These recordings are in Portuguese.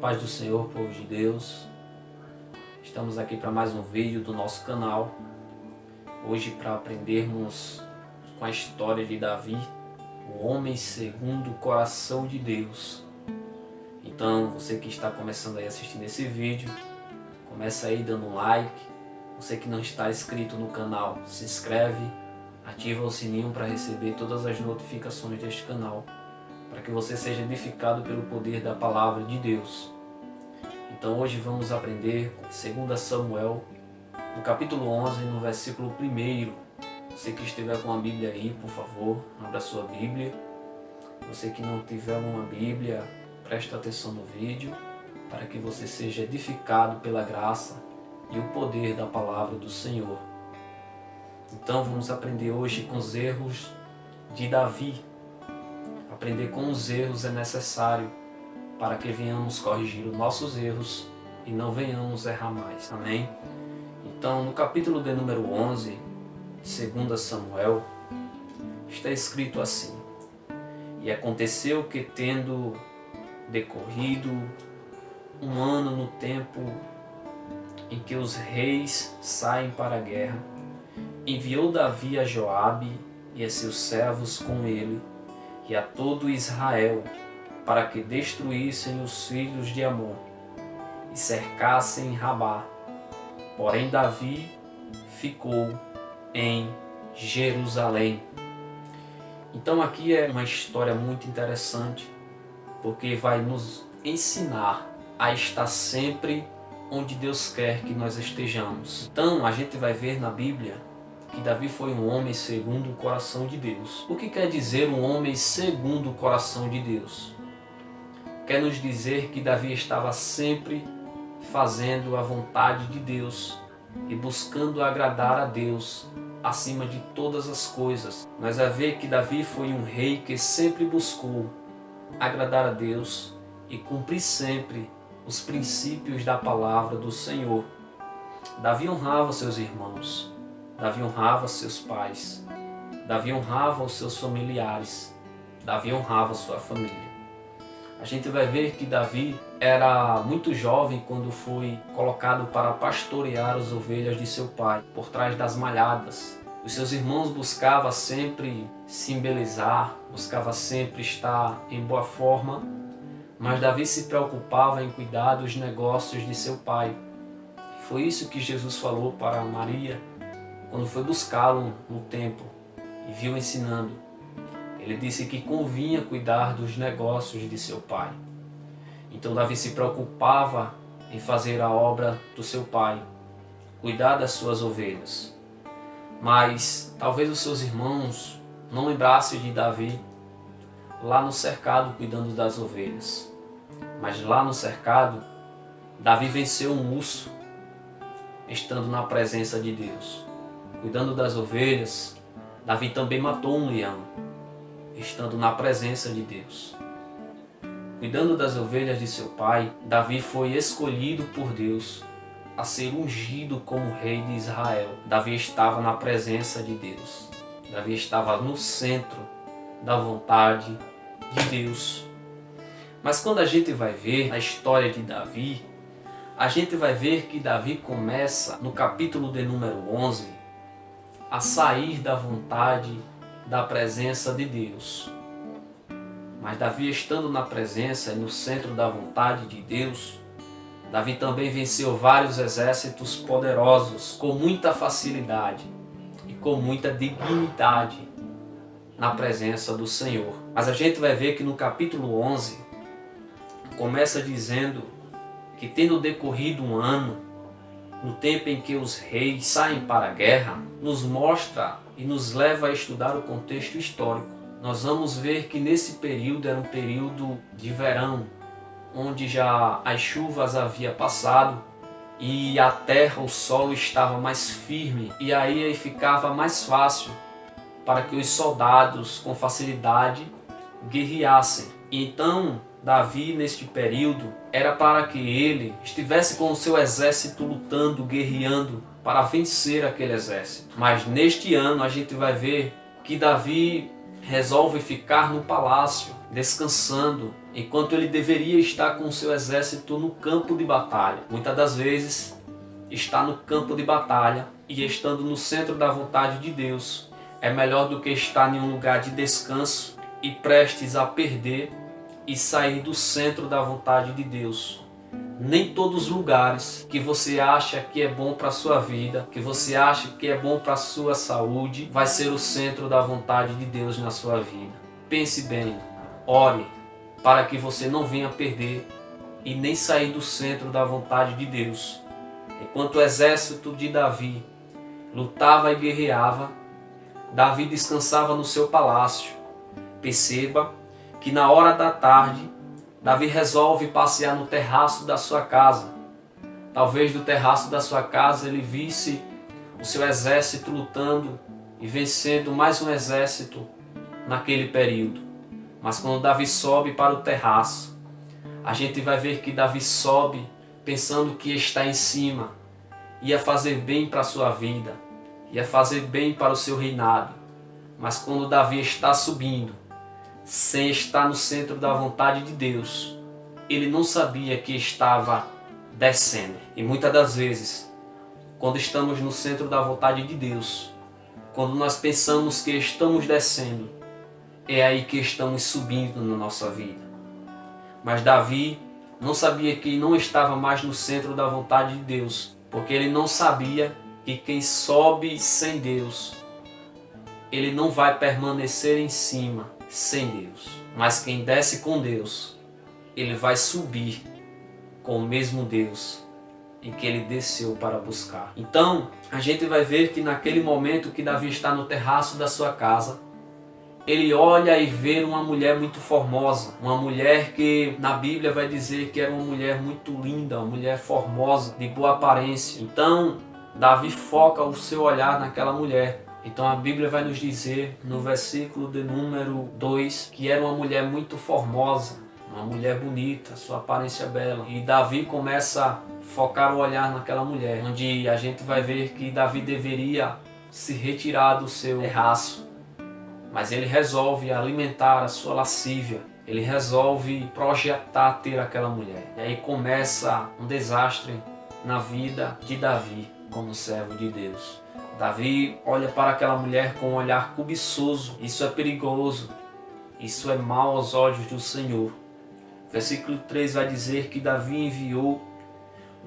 paz do Senhor, povo de Deus. Estamos aqui para mais um vídeo do nosso canal. Hoje para aprendermos com a história de Davi, o homem segundo o coração de Deus. Então, você que está começando aí assistindo esse vídeo, começa aí dando um like. Você que não está inscrito no canal, se inscreve, ativa o sininho para receber todas as notificações deste canal, para que você seja edificado pelo poder da palavra de Deus. Então hoje vamos aprender 2 Samuel, no capítulo 11, no versículo 1. Você que estiver com a Bíblia aí, por favor, abra a sua Bíblia. Você que não tiver uma Bíblia, preste atenção no vídeo, para que você seja edificado pela graça e o poder da palavra do Senhor. Então vamos aprender hoje com os erros de Davi. Aprender com os erros é necessário para que venhamos corrigir os nossos erros e não venhamos errar mais. Amém? Então, no capítulo de número 11, 2 Samuel, está escrito assim: E aconteceu que, tendo decorrido um ano no tempo em que os reis saem para a guerra, enviou Davi a Joabe e a seus servos com ele e a todo Israel, para que destruíssem os filhos de Amon e cercassem Rabá. Porém Davi ficou em Jerusalém. Então aqui é uma história muito interessante, porque vai nos ensinar a estar sempre onde Deus quer que nós estejamos. Então a gente vai ver na Bíblia que Davi foi um homem segundo o coração de Deus. O que quer dizer um homem segundo o coração de Deus? Quer nos dizer que Davi estava sempre fazendo a vontade de Deus e buscando agradar a Deus acima de todas as coisas. Nós vamos ver que Davi foi um rei que sempre buscou agradar a Deus e cumprir sempre os princípios da palavra do Senhor. Davi honrava seus irmãos, Davi honrava seus pais, Davi honrava os seus familiares, Davi honrava sua família. A gente vai ver que Davi era muito jovem quando foi colocado para pastorear as ovelhas de seu pai, por trás das malhadas. Os seus irmãos buscavam sempre se embelezar, buscavam sempre estar em boa forma, mas Davi se preocupava em cuidar dos negócios de seu pai. Foi isso que Jesus falou para Maria quando foi buscá-lo no templo e viu ensinando. Ele disse que convinha cuidar dos negócios de seu pai. Então Davi se preocupava em fazer a obra do seu pai, cuidar das suas ovelhas. Mas talvez os seus irmãos não lembrassem de Davi lá no cercado cuidando das ovelhas. Mas lá no cercado, Davi venceu um urso, estando na presença de Deus. Cuidando das ovelhas, Davi também matou um leão, estando na presença de Deus. Cuidando das ovelhas de seu pai, Davi foi escolhido por Deus a ser ungido como rei de Israel. Davi estava na presença de Deus. Davi estava no centro da vontade de Deus. Mas quando a gente vai ver a história de Davi, a gente vai ver que Davi começa no capítulo de número 11 a sair da vontade, da presença de Deus. Mas Davi, estando na presença e no centro da vontade de Deus, Davi também venceu vários exércitos poderosos com muita facilidade e com muita dignidade na presença do Senhor. Mas a gente vai ver que no capítulo 11 começa dizendo que, tendo decorrido um ano, no tempo em que os reis saem para a guerra, nos mostra e nos leva a estudar o contexto histórico. Nós vamos ver que nesse período era um período de verão, onde já as chuvas haviam passado e a terra, o solo estava mais firme, e aí ficava mais fácil para que os soldados com facilidade guerreassem. Então Davi, neste período, era para que ele estivesse com o seu exército lutando, guerreando, para vencer aquele exército. Mas neste ano a gente vai ver que Davi resolve ficar no palácio, descansando enquanto ele deveria estar com o seu exército no campo de batalha. Muitas das vezes, estar no campo de batalha e estando no centro da vontade de Deus é melhor do que estar em um lugar de descanso e prestes a perder e sair do centro da vontade de Deus. Nem todos os lugares que você acha que é bom para a sua vida, que você acha que é bom para a sua saúde, vai ser o centro da vontade de Deus na sua vida. Pense bem, ore para que você não venha perder e nem sair do centro da vontade de Deus. Enquanto o exército de Davi lutava e guerreava, Davi descansava no seu palácio. Perceba que na hora da tarde, Davi resolve passear no terraço da sua casa. Talvez do terraço da sua casa ele visse o seu exército lutando e vencendo mais um exército naquele período. Mas quando Davi sobe para o terraço, a gente vai ver que Davi sobe pensando que está em cima, ia fazer bem para a sua vida, ia fazer bem para o seu reinado. Mas quando Davi está subindo, sem estar no centro da vontade de Deus, ele não sabia que estava descendo. E muitas das vezes, quando estamos no centro da vontade de Deus, quando nós pensamos que estamos descendo, é aí que estamos subindo na nossa vida. Mas Davi não sabia que não estava mais no centro da vontade de Deus, porque ele não sabia que quem sobe sem Deus, ele não vai permanecer em cima sem Deus. Mas quem desce com Deus, ele vai subir com o mesmo Deus em que ele desceu para buscar. Então, a gente vai ver que naquele momento que Davi está no terraço da sua casa, ele olha e vê uma mulher muito formosa, uma mulher que na Bíblia vai dizer que era uma mulher muito linda, uma mulher formosa, de boa aparência. Então, Davi foca o seu olhar naquela mulher. Então a Bíblia vai nos dizer no versículo de número 2 que era uma mulher muito formosa, uma mulher bonita, sua aparência bela. E Davi começa a focar o olhar naquela mulher, onde a gente vai ver que Davi deveria se retirar do seu terraço, mas ele resolve alimentar a sua lascívia, ele resolve projetar ter aquela mulher. E aí começa um desastre na vida de Davi como servo de Deus. Davi olha para aquela mulher com um olhar cobiçoso. Isso é perigoso. Isso é mau aos olhos do Senhor. Versículo 3 vai dizer que Davi enviou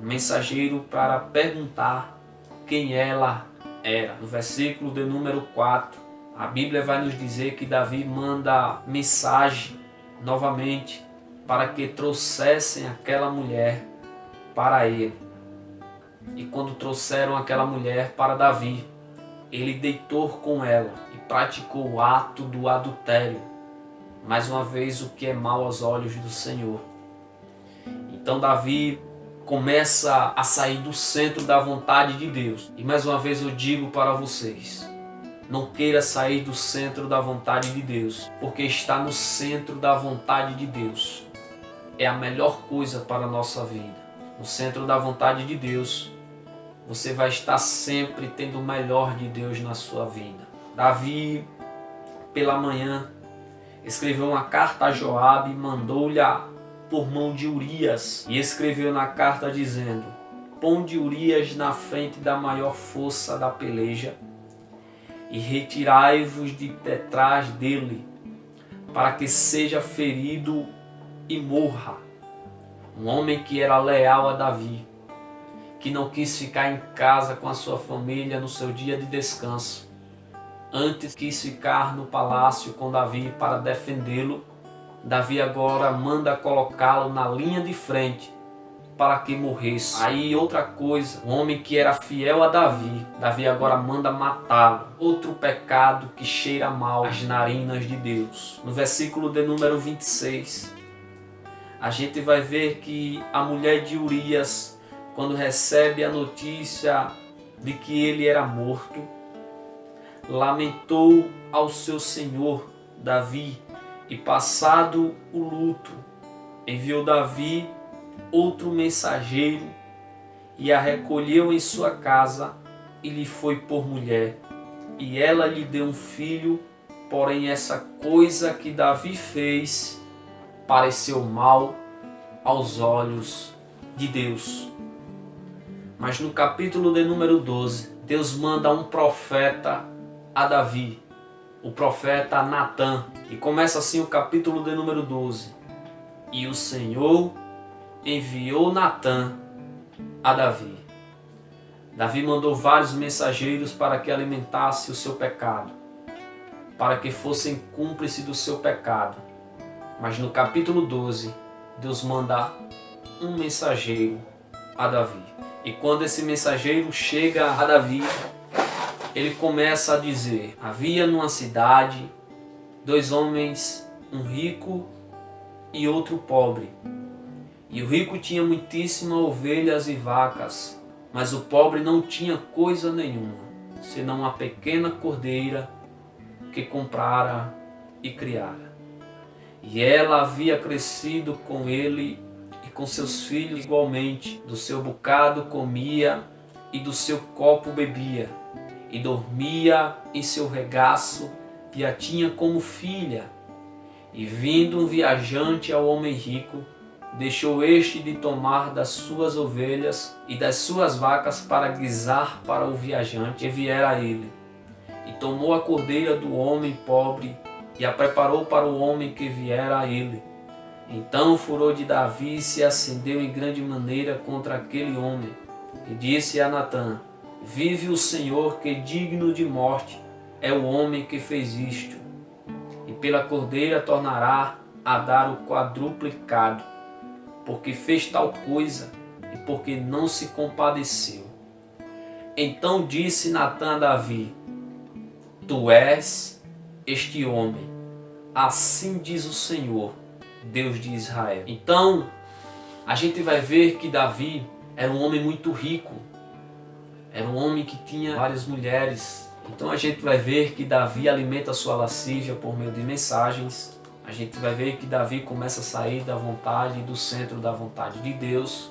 um mensageiro para perguntar quem ela era. No versículo de número 4, a Bíblia vai nos dizer que Davi manda mensagem novamente para que trouxessem aquela mulher para ele. E quando trouxeram aquela mulher para Davi, ele deitou com ela e praticou o ato do adultério. Mais uma vez, o que é mau aos olhos do Senhor. Então Davi começa a sair do centro da vontade de Deus. E mais uma vez eu digo para vocês, não queira sair do centro da vontade de Deus, porque estar no centro da vontade de Deus é a melhor coisa para a nossa vida. No centro da vontade de Deus, você vai estar sempre tendo o melhor de Deus na sua vida. Davi, pela manhã, escreveu uma carta a Joabe e mandou-lhe por mão de Urias. E escreveu na carta dizendo: ponde Urias na frente da maior força da peleja e retirai-vos de detrás dele, para que seja ferido e morra. Um homem que era leal a Davi, que não quis ficar em casa com a sua família no seu dia de descanso. Antes quis ficar no palácio com Davi para defendê-lo. Davi agora manda colocá-lo na linha de frente para que morresse. Aí outra coisa, um homem que era fiel a Davi, Davi agora manda matá-lo. Outro pecado que cheira mal às narinas de Deus. No versículo de número 26, a gente vai ver que a mulher de Urias, quando recebe a notícia de que ele era morto, lamentou ao seu senhor Davi e, passado o luto, enviou Davi outro mensageiro e a recolheu em sua casa e lhe foi por mulher. E ela lhe deu um filho, porém essa coisa que Davi fez pareceu mal aos olhos de Deus. Mas no capítulo de número 12, Deus manda um profeta a Davi, o profeta Natã, e começa assim o capítulo de número 12. E o Senhor enviou Natã a Davi. Davi mandou vários mensageiros para que alimentasse o seu pecado, para que fossem cúmplices do seu pecado. Mas no capítulo 12, Deus manda um mensageiro a Davi. E quando esse mensageiro chega a Davi, ele começa a dizer: havia numa cidade 2 homens, um rico e outro pobre. E o rico tinha muitíssimas ovelhas e vacas, mas o pobre não tinha coisa nenhuma, senão uma pequena cordeira que comprara e criara. E ela havia crescido com ele e com seus filhos igualmente. Do seu bocado comia e do seu copo bebia, e dormia em seu regaço e a tinha como filha. E vindo um viajante ao homem rico, deixou este de tomar das suas ovelhas e das suas vacas para guisar para o viajante que viera a ele. E tomou a cordeira do homem pobre e a preparou para o homem que viera a ele. Então o furor de Davi se acendeu em grande maneira contra aquele homem. E disse a Natã: vive o Senhor, que digno de morte é o homem que fez isto. E pela cordeira tornará a dar o quadruplicado, porque fez tal coisa e porque não se compadeceu. Então disse Natã a Davi: tu és este homem, assim diz o Senhor, Deus de Israel. Então a gente vai ver que Davi era um homem muito rico, era um homem que tinha várias mulheres. Então a gente vai ver que Davi alimenta a sua lascívia por meio de mensagens. A gente vai ver que Davi começa a sair da vontade, do centro da vontade de Deus.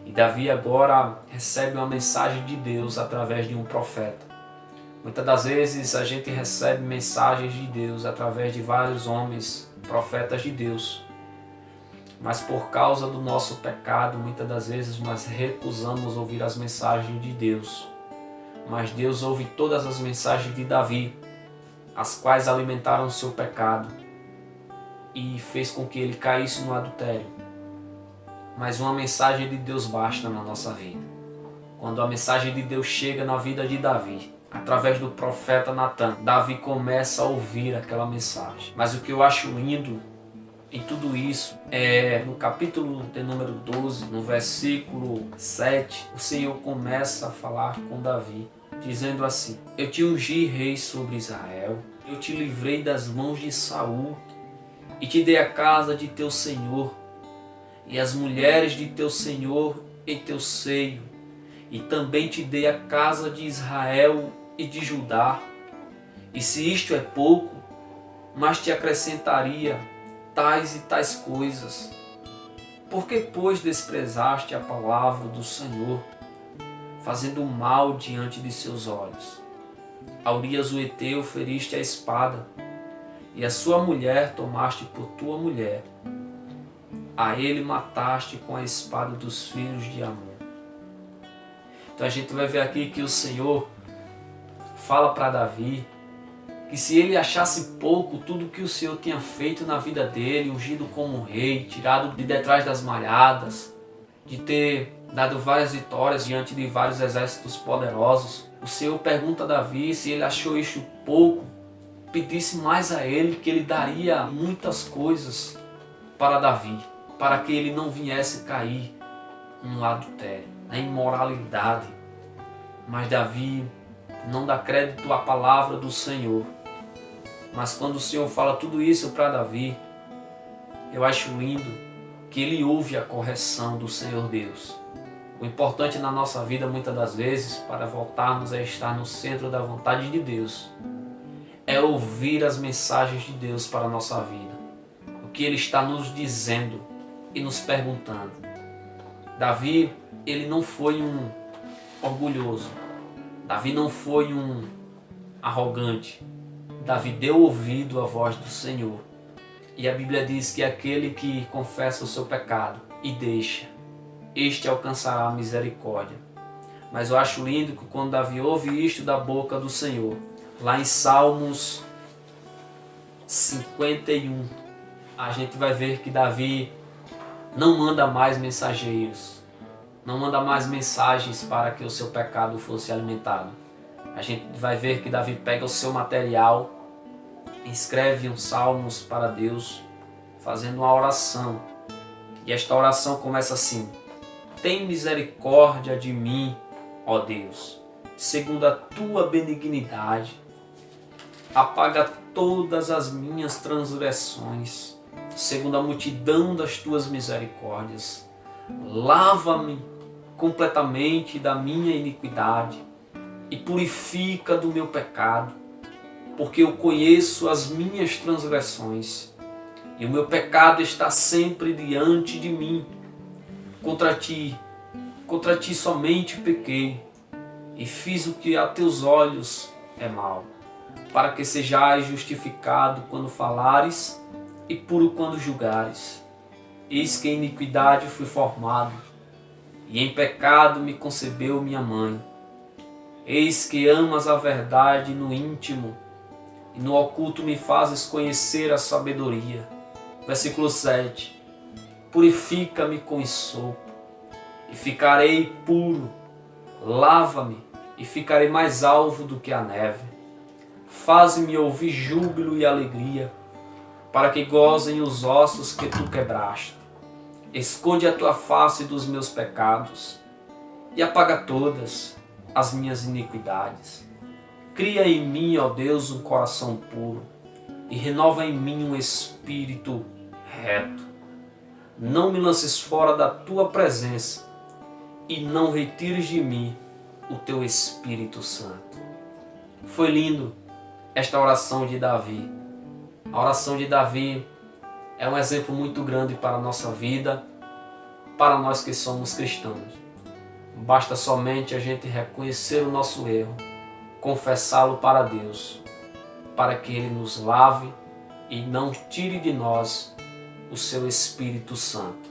E Davi agora recebe uma mensagem de Deus através de um profeta. Muitas das vezes a gente recebe mensagens de Deus através de vários homens, profetas de Deus. Mas por causa do nosso pecado, muitas das vezes nós recusamos ouvir as mensagens de Deus. Mas Deus ouve todas as mensagens de Davi, as quais alimentaram o seu pecado e fez com que ele caísse no adultério. Mas uma mensagem de Deus basta na nossa vida. Quando a mensagem de Deus chega na vida de Davi, através do profeta Natã, Davi começa a ouvir aquela mensagem. Mas o que eu acho lindo em tudo isso é no capítulo de número 12, no versículo 7, o Senhor começa a falar com Davi, dizendo assim: eu te ungi rei sobre Israel, eu te livrei das mãos de Saul, e te dei a casa de teu senhor, e as mulheres de teu senhor em teu seio, e também te dei a casa de Israel e de Judá. E se isto é pouco, mas te acrescentaria tais e tais coisas. Por que, pois, desprezaste a palavra do Senhor, fazendo mal diante de seus olhos? A Urias o Heteu feriste a espada, e a sua mulher tomaste por tua mulher. A ele mataste com a espada dos filhos de Amon. Então a gente vai ver aqui que o Senhor fala para Davi que se ele achasse pouco tudo que o Senhor tinha feito na vida dele, ungido como rei, tirado de detrás das malhadas, de ter dado várias vitórias diante de vários exércitos poderosos, o Senhor pergunta a Davi se ele achou isto pouco, pedisse mais a ele, que ele daria muitas coisas para Davi, para que ele não viesse cair no adultério, na imoralidade. Mas Davi não dá crédito à palavra do Senhor. Mas quando o Senhor fala tudo isso para Davi, eu acho lindo que ele ouve a correção do Senhor Deus. O importante na nossa vida, muitas das vezes, para voltarmos a estar no centro da vontade de Deus, é ouvir as mensagens de Deus para a nossa vida. O que Ele está nos dizendo e nos perguntando. Davi, ele não foi um orgulhoso. Davi não foi um arrogante. Davi deu ouvido à voz do Senhor. E a Bíblia diz que aquele que confessa o seu pecado e deixa, este alcançará a misericórdia. Mas eu acho lindo que quando Davi ouve isto da boca do Senhor, lá em Salmos 51, a gente vai ver que Davi não manda mais mensageiros, não manda mais mensagens para que o seu pecado fosse alimentado. A gente vai ver que Davi pega o seu material, escreve uns salmos para Deus, fazendo uma oração. E esta oração começa assim: tem misericórdia de mim, ó Deus, segundo a tua benignidade. Apaga todas as minhas transgressões, segundo a multidão das tuas misericórdias. Lava-me completamente da minha iniquidade e purifica do meu pecado, porque eu conheço as minhas transgressões e o meu pecado está sempre diante de mim. Contra ti somente pequei e fiz o que a teus olhos é mal, para que sejais justificado quando falares e puro quando julgares. Eis que em iniquidade fui formado, e em pecado me concebeu minha mãe. Eis que amas a verdade no íntimo, e no oculto me fazes conhecer a sabedoria. Versículo 7. Purifica-me com esopo, e ficarei puro. Lava-me, e ficarei mais alvo do que a neve. Faze-me ouvir júbilo e alegria, para que gozem os ossos que tu quebraste. Esconde a tua face dos meus pecados, e apaga todas as minhas iniquidades. Cria em mim, ó Deus, um coração puro, e renova em mim um espírito reto. Não me lances fora da tua presença, e não retires de mim o teu Espírito Santo. Foi lindo esta oração de Davi. A oração de Davi é um exemplo muito grande para a nossa vida, para nós que somos cristãos. Basta somente a gente reconhecer o nosso erro, confessá-lo para Deus, para que Ele nos lave e não tire de nós o seu Espírito Santo.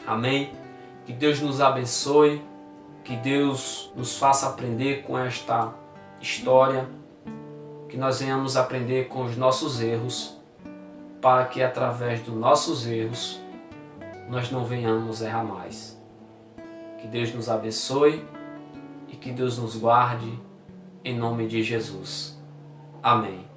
Amém? Que Deus nos abençoe, que Deus nos faça aprender com esta história, que nós venhamos aprender com os nossos erros, para que através dos nossos erros nós não venhamos errar mais. Que Deus nos abençoe e que Deus nos guarde, em nome de Jesus. Amém.